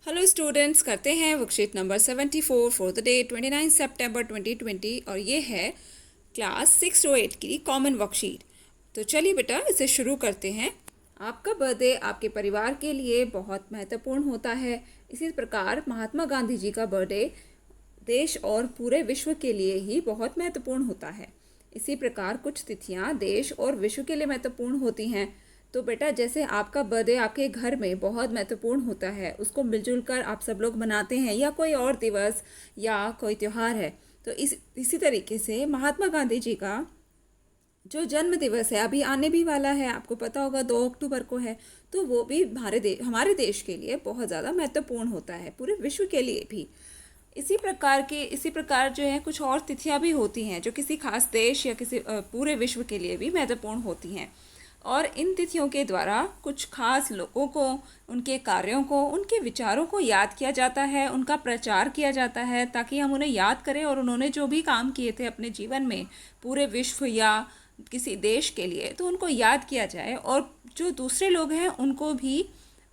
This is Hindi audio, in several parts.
हेलो स्टूडेंट्स, करते हैं worksheet number 74 for the day 29 सितंबर 2020 और ये है क्लास 6 to 8 की कॉमन वर्कशीट। तो चलिए बेटा इसे शुरू करते हैं। आपका बर्थडे आपके परिवार के लिए बहुत महत्वपूर्ण होता है। इसी प्रकार महात्मा गांधी जी का बर्थडे देश और पूरे विश्व के लिए ही बहुत महत्वपूर्ण होता है। इसी प्रकार कुछ तिथियां देश और विश्व के लिए महत्वपूर्ण होती हैं। तो बेटा जैसे आपका बर्थडे आपके घर में बहुत महत्वपूर्ण होता है, उसको मिलजुल कर आप सब लोग मनाते हैं, या कोई और दिवस या कोई त्यौहार है, तो इसी तरीके से महात्मा गांधी जी का जो जन्म दिवस है अभी आने भी वाला है, आपको पता होगा 2 अक्टूबर को है। तो वो भी हमारे देश के लिए बहुत ज़्यादा महत्वपूर्ण होता है, पूरे विश्व के लिए भी। इसी प्रकार जो है कुछ और तिथियां भी होती हैं जो किसी खास देश या किसी पूरे विश्व के लिए भी महत्वपूर्ण होती हैं। और इन तिथियों के द्वारा कुछ खास लोगों को, उनके कार्यों को, उनके विचारों को याद किया जाता है, उनका प्रचार किया जाता है, ताकि हम उन्हें याद करें और उन्होंने जो भी काम किए थे अपने जीवन में पूरे विश्व या किसी देश के लिए, तो उनको याद किया जाए और जो दूसरे लोग हैं उनको भी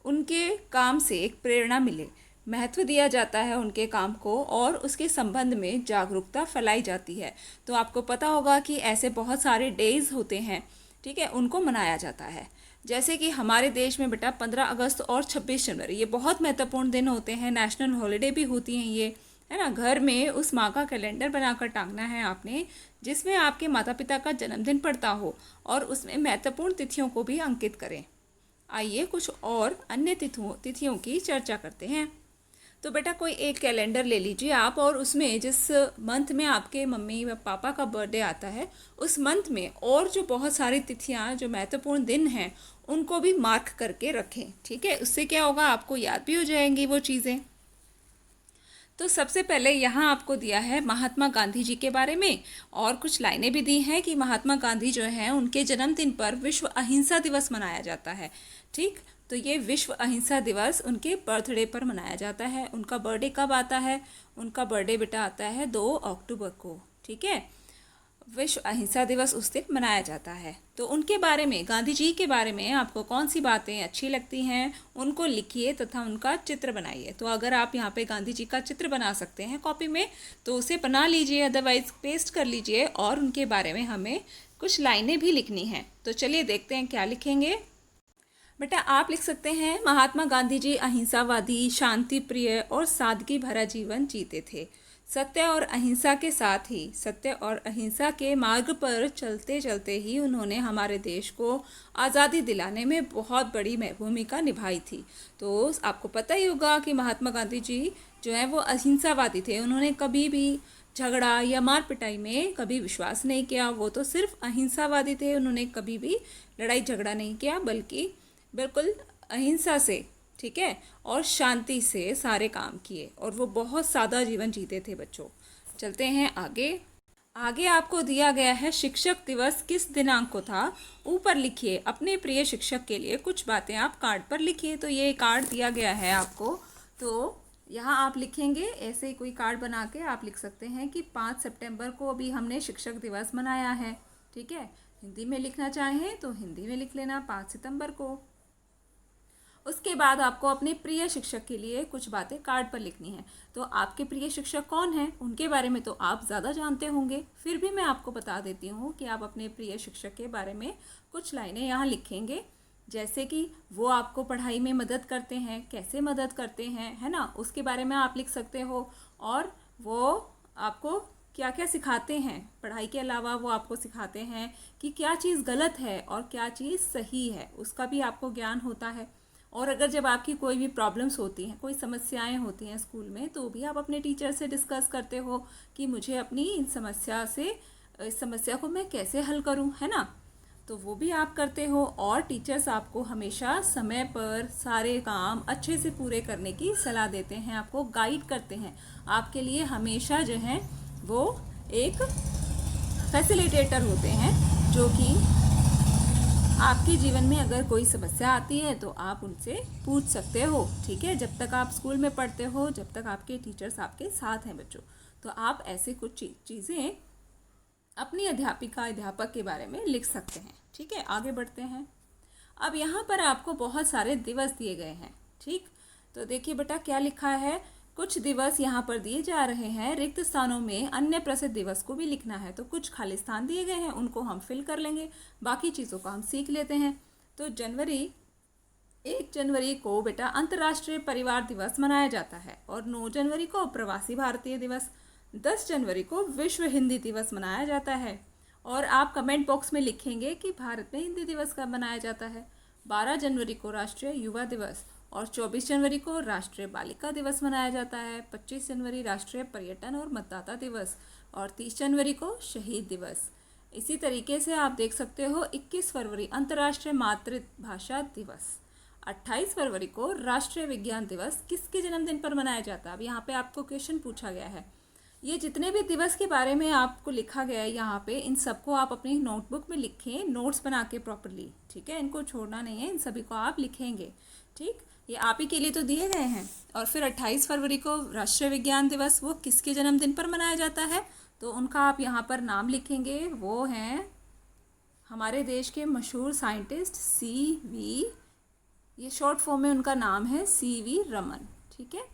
उनके काम से एक प्रेरणा मिले, महत्व दिया जाता है उनके काम को और उसके संबंध में जागरूकता फैलाई जाती है। तो आपको पता होगा कि ऐसे बहुत सारे डेज होते हैं, ठीक है, उनको मनाया जाता है। जैसे कि हमारे देश में बेटा 15 अगस्त और 26 जनवरी ये बहुत महत्वपूर्ण दिन होते हैं, नेशनल हॉलीडे भी होती हैं ये, है ना। घर में उस माँ का कैलेंडर बनाकर टांगना है आपने, जिसमें आपके माता पिता का जन्मदिन पड़ता हो और उसमें महत्वपूर्ण तिथियों को भी अंकित करें। आइए कुछ और अन्य तिथियों की चर्चा करते हैं। तो बेटा कोई एक कैलेंडर ले लीजिए आप, और उसमें जिस मंथ में आपके मम्मी या पापा का बर्थडे आता है उस मंथ में और जो बहुत सारी तिथियां, जो महत्वपूर्ण दिन हैं, उनको भी मार्क करके रखें, ठीक है। उससे क्या होगा, आपको याद भी हो जाएंगी वो चीज़ें। तो सबसे पहले यहाँ आपको दिया है महात्मा गांधी जी के बारे में, और कुछ लाइनें भी दी हैं कि महात्मा गांधी जो हैं उनके जन्मदिन पर विश्व अहिंसा दिवस मनाया जाता है, ठीक। तो ये विश्व अहिंसा दिवस उनके बर्थडे पर मनाया जाता है। उनका बर्थडे कब आता है? उनका बर्थडे बेटा आता है 2 अक्टूबर को, ठीक है। विश्व अहिंसा दिवस उस दिन मनाया जाता है। तो उनके बारे में, गांधी जी के बारे में आपको कौन सी बातें अच्छी लगती हैं उनको लिखिए तथा उनका चित्र बनाइए। तो अगर आप यहाँ पे गांधी जी का चित्र बना सकते हैं कॉपी में तो उसे बना लीजिए, अदरवाइज पेस्ट कर लीजिए, और उनके बारे में हमें कुछ लाइनें भी लिखनी हैं। तो चलिए देखते हैं क्या लिखेंगे। बेटा आप लिख सकते हैं, महात्मा गांधी जी अहिंसावादी, शांति प्रिय और सादगी भरा जीवन जीते थे। सत्य और अहिंसा के साथ ही, सत्य और अहिंसा के मार्ग पर चलते चलते ही उन्होंने हमारे देश को आज़ादी दिलाने में बहुत बड़ी भूमिका निभाई थी। तो आपको पता ही होगा कि महात्मा गांधी जी जो है वो अहिंसावादी थे। उन्होंने कभी भी झगड़ा या मार पिटाई में कभी विश्वास नहीं किया। वो तो सिर्फ अहिंसावादी थे, उन्होंने कभी भी लड़ाई झगड़ा नहीं किया, बल्कि बिल्कुल अहिंसा से, ठीक है, और शांति से सारे काम किए, और वो बहुत सादा जीवन जीते थे बच्चों। चलते हैं आगे। आगे आपको दिया गया है शिक्षक दिवस किस दिनांक को था। ऊपर लिखिए अपने प्रिय शिक्षक के लिए कुछ बातें आप कार्ड पर लिखिए। तो ये कार्ड दिया गया है आपको, तो यहाँ आप लिखेंगे, ऐसे ही कोई कार्ड बना के आप लिख सकते हैं कि 5 सितंबर को अभी हमने शिक्षक दिवस मनाया है, ठीक है। हिंदी में लिखना चाहें तो हिंदी में लिख लेना 5 सितंबर को। उसके बाद आपको अपने प्रिय शिक्षक के लिए कुछ बातें कार्ड पर लिखनी है। तो आपके प्रिय शिक्षक कौन हैं उनके बारे में तो आप ज़्यादा जानते होंगे, फिर भी मैं आपको बता देती हूँ कि आप अपने प्रिय शिक्षक के बारे में कुछ लाइनें यहाँ लिखेंगे। जैसे कि वो आपको पढ़ाई में मदद करते हैं, कैसे मदद करते हैं, है ना, उसके बारे में आप लिख सकते हो। और वो आपको क्या क्या सिखाते हैं, पढ़ाई के अलावा वो आपको सिखाते हैं कि क्या चीज़ गलत है और क्या चीज़ सही है, उसका भी आपको ज्ञान होता है। और अगर जब आपकी कोई भी प्रॉब्लम्स होती हैं, कोई समस्याएं होती हैं स्कूल में, तो भी आप अपने टीचर से डिस्कस करते हो कि मुझे अपनी इस समस्या को मैं कैसे हल करूं, है ना। तो वो भी आप करते हो, और टीचर्स आपको हमेशा समय पर सारे काम अच्छे से पूरे करने की सलाह देते हैं, आपको गाइड करते हैं। आपके लिए हमेशा जो है वो एक फैसिलिटेटर होते हैं, जो कि आपके जीवन में अगर कोई समस्या आती है तो आप उनसे पूछ सकते हो, ठीक है। जब तक आप स्कूल में पढ़ते हो, जब तक आपके टीचर्स आपके साथ हैं बच्चों, तो आप ऐसे कुछ चीज़ें अपनी अध्यापक के बारे में लिख सकते हैं, ठीक है। आगे बढ़ते हैं। अब यहाँ पर आपको बहुत सारे दिवस दिए गए हैं, ठीक। तो देखिए बेटा क्या लिखा है, कुछ दिवस यहाँ पर दिए जा रहे हैं, रिक्त स्थानों में अन्य प्रसिद्ध दिवस को भी लिखना है। तो कुछ खाली स्थान दिए गए हैं, उनको हम फिल कर लेंगे, बाकी चीज़ों को हम सीख लेते हैं। तो 1 जनवरी को बेटा अंतर्राष्ट्रीय परिवार दिवस मनाया जाता है, और 9 जनवरी को प्रवासी भारतीय दिवस, 10 जनवरी को विश्व हिंदी दिवस मनाया जाता है। और आप कमेंट बॉक्स में लिखेंगे कि भारत में हिंदी दिवस कब मनाया जाता है। 12 जनवरी को राष्ट्रीय युवा दिवस, और 24 जनवरी को राष्ट्रीय बालिका दिवस मनाया जाता है। 25 जनवरी राष्ट्रीय पर्यटन और मतदाता दिवस, और 30 जनवरी को शहीद दिवस। इसी तरीके से आप देख सकते हो 21 फरवरी अंतर्राष्ट्रीय मातृभाषा दिवस, 28 फरवरी को राष्ट्रीय विज्ञान दिवस किसके जन्मदिन पर मनाया जाता है। अब यहाँ पे आपको क्वेश्चन पूछा गया है, ये जितने भी दिवस के बारे में आपको लिखा गया है यहाँ पे, इन सबको आप अपनी नोटबुक में लिखें, नोट्स बना के प्रॉपरली, ठीक है। इनको छोड़ना नहीं है, इन सभी को आप लिखेंगे, ठीक। ये आप ही के लिए तो दिए गए हैं। और फिर 28 फरवरी को राष्ट्रीय विज्ञान दिवस, वो किसके जन्मदिन पर मनाया जाता है, तो उनका आप यहाँ पर नाम लिखेंगे। वो हैं हमारे देश के मशहूर साइंटिस्ट CV, ये शॉर्ट फॉर्म में उनका नाम है CV रमन, ठीक है।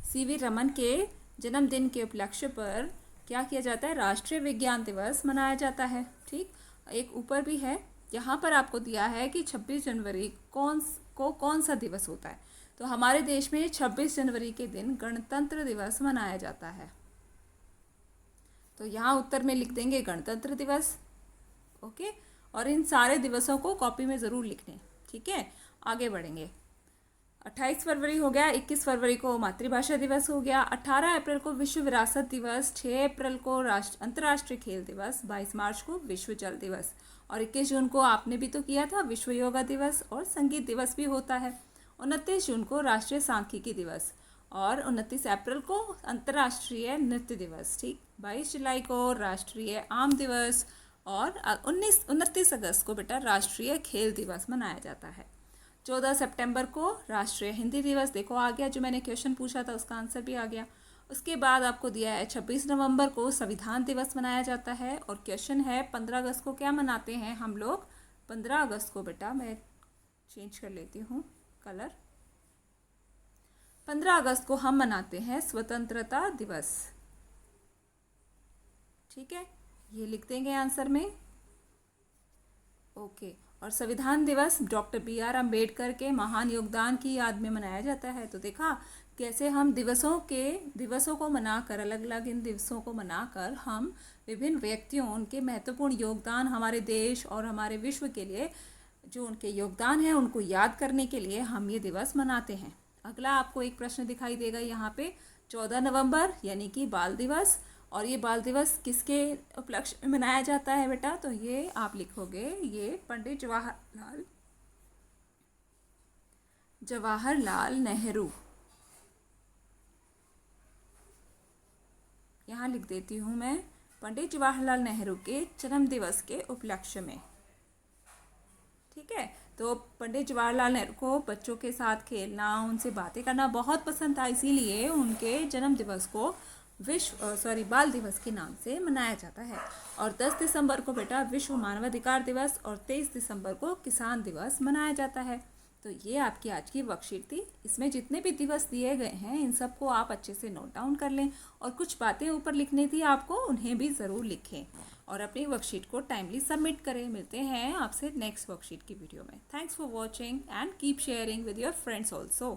CV रमन के जन्मदिन के उपलक्ष्य पर क्या किया जाता है, राष्ट्रीय विज्ञान दिवस मनाया जाता है, ठीक। एक ऊपर भी है, यहाँ पर आपको दिया है कि 26 जनवरी कौन सा दिवस होता है। तो हमारे देश में 26 जनवरी के दिन गणतंत्र दिवस मनाया जाता है। तो यहाँ उत्तर में लिख देंगे गणतंत्र दिवस, ओके। और इन सारे दिवसों को कॉपी में ज़रूर लिख लें, ठीक है। आगे बढ़ेंगे। 28 फरवरी हो गया, 21 फरवरी को मातृभाषा दिवस हो गया, 18 अप्रैल को विश्व विरासत दिवस, 6 अप्रैल को अंतर्राष्ट्रीय खेल दिवस, 22 मार्च को विश्व जल दिवस, और 21 जून को आपने भी तो किया था विश्व योगा दिवस, और संगीत दिवस भी होता है। 29 जून को राष्ट्रीय सांख्यिकी दिवस, और 29 अप्रैल को अंतर्राष्ट्रीय नृत्य दिवस, ठीक। 22 जुलाई को राष्ट्रीय आम दिवस, और 29 अगस्त को बेटा राष्ट्रीय खेल दिवस मनाया जाता है। 14 सितंबर को राष्ट्रीय हिंदी दिवस, देखो आ गया, जो मैंने क्वेश्चन पूछा था उसका आंसर भी आ गया। उसके बाद आपको दिया है 26 नवंबर को संविधान दिवस मनाया जाता है, और क्वेश्चन है 15 अगस्त को क्या मनाते हैं हम लोग। 15 अगस्त को बेटा मैं चेंज कर लेती हूँ कलर, 15 अगस्त को हम मनाते हैं स्वतंत्रता दिवस, ठीक है। ये लिख देंगे आंसर में, ओके। और संविधान दिवस डॉक्टर BR अम्बेडकर के महान योगदान की याद में मनाया जाता है। तो देखा कैसे हम दिवसों को मनाकर, अलग अलग इन दिवसों को मनाकर हम विभिन्न व्यक्तियों, उनके महत्वपूर्ण योगदान हमारे देश और हमारे विश्व के लिए जो उनके योगदान है उनको याद करने के लिए हम ये दिवस मनाते हैं। अगला आपको एक प्रश्न दिखाई देगा यहाँ पे, 14 नवंबर यानी कि बाल दिवस, और ये बाल दिवस किसके उपलक्ष्य में मनाया जाता है बेटा, तो ये आप लिखोगे, ये पंडित जवाहरलाल नेहरू, यहाँ लिख देती हूँ मैं, पंडित जवाहरलाल नेहरू के जन्म दिवस के उपलक्ष्य में, ठीक है। तो पंडित जवाहरलाल नेहरू को बच्चों के साथ खेलना, उनसे बातें करना बहुत पसंद था, इसीलिए उनके जन्म दिवस को बाल दिवस के नाम से मनाया जाता है। और 10 दिसंबर को बेटा विश्व मानवाधिकार दिवस, और 23 दिसंबर को किसान दिवस मनाया जाता है। तो ये आपकी आज की वर्कशीट थी। इसमें जितने भी दिवस दिए गए हैं इन सबको आप अच्छे से नोट डाउन कर लें, और कुछ बातें ऊपर लिखनी थी आपको, उन्हें भी ज़रूर लिखें, और अपनी वर्कशीट को टाइमली सबमिट करें। मिलते हैं आपसे नेक्स्ट वर्कशीट की वीडियो में। Thanks for watching and keep sharing with your friends also.